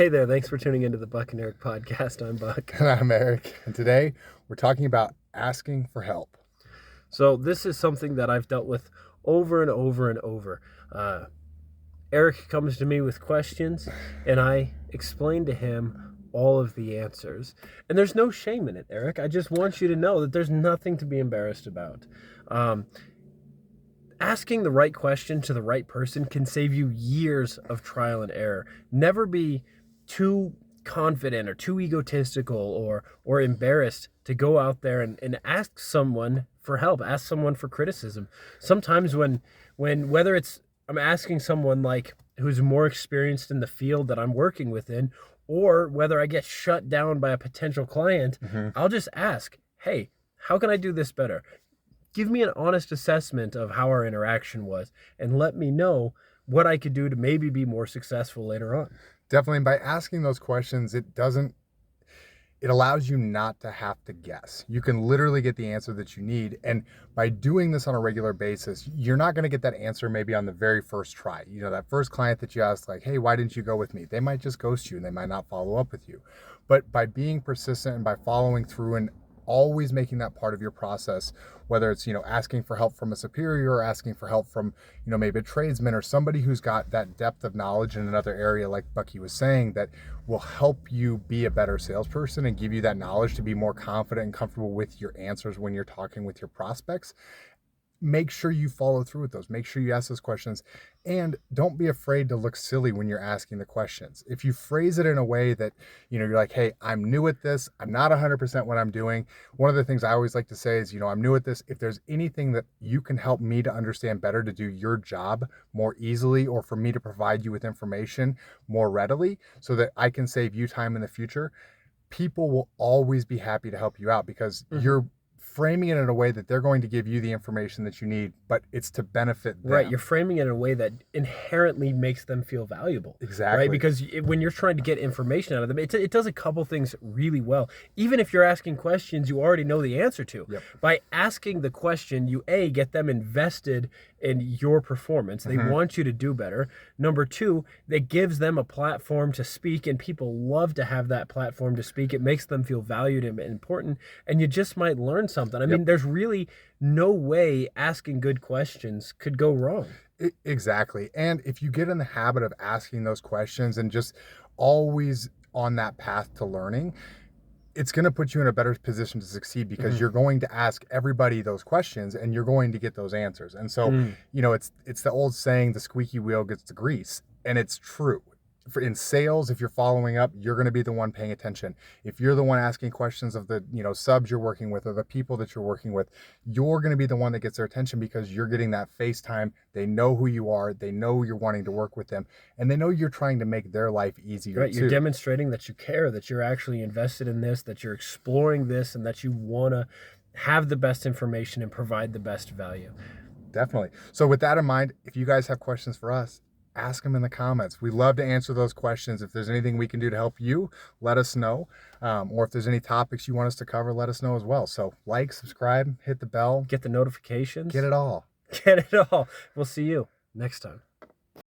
Hey there, thanks for tuning into the Buck and Eric podcast. I'm Buck. And I'm Eric. And today we're talking about asking for help. So this is something that I've dealt with over and over and over. Eric comes to me with questions and I explain to him all of the answers. And there's no shame in it, Eric. I just want you to know that there's nothing to be embarrassed about. Asking the right question to the right person can save you years of trial and error. Never be too confident or too egotistical or embarrassed to go out there and ask someone for help, ask someone for criticism. Sometimes when whether it's I'm asking someone like who's more experienced in the field that I'm working within, or whether I get shut down by a potential client, I'll just ask, hey, how can I do this better? Give me an honest assessment of how our interaction was and let me know what I could do to maybe be more successful later on. Definitely, by asking those questions, it allows you not to have to guess. You can literally get the answer that you need. And by doing this on a regular basis, you're not going to get that answer maybe on the very first try. You know, that first client that you asked, like, hey, why didn't you go with me? They might just ghost you and they might not follow up with you. But by being persistent and by following through and always making that part of your process, whether it's, asking for help from a superior or asking for help from, maybe a tradesman or somebody who's got that depth of knowledge in another area, like Bucky was saying, that will help you be a better salesperson and give you that knowledge to be more confident and comfortable with your answers when you're talking with your prospects. Make sure you follow through with those. Make sure you ask those questions, and don't be afraid to look silly when you're asking the questions. If you phrase it in a way that, you're like, hey, I'm new at this. I'm not 100% what I'm doing. One of the things I always like to say is, I'm new at this. If there's anything that you can help me to understand better, to do your job more easily, or for me to provide you with information more readily so that I can save you time in the future, people will always be happy to help you out because you're framing it in a way that they're going to give you the information that you need, but it's to benefit them. Right. You're framing it in a way that inherently makes them feel valuable. Exactly. Right. Because when you're trying to get information out of them, it does a couple things really well. Even if you're asking questions you already know the answer to. Yep. By asking the question, you get them invested in your performance. They want you to do better. Number two, that gives them a platform to speak, and people love to have that platform to speak. It makes them feel valued and important, and you just might learn something. I mean, there's really no way asking good questions could go wrong. Exactly. And if you get in the habit of asking those questions and just always on that path to learning, it's going to put you in a better position to succeed because you're going to ask everybody those questions and you're going to get those answers. And so, it's the old saying, the squeaky wheel gets the grease, and it's true. In sales, if you're following up, you're going to be the one paying attention. If you're the one asking questions of the, subs you're working with or the people that you're working with, you're going to be the one that gets their attention because you're getting that face time. They know who you are. They know you're wanting to work with them, and they know you're trying to make their life easier. Right. Too. You're demonstrating that you care, that you're actually invested in this, that you're exploring this, and that you want to have the best information and provide the best value. Definitely. So with that in mind, if you guys have questions for us, ask them in the comments. We love to answer those questions. If there's anything we can do to help you, let us know. Or if there's any topics you want us to cover, let us know as well. So like, subscribe, hit the bell. Get the notifications. Get it all. Get it all. We'll see you next time.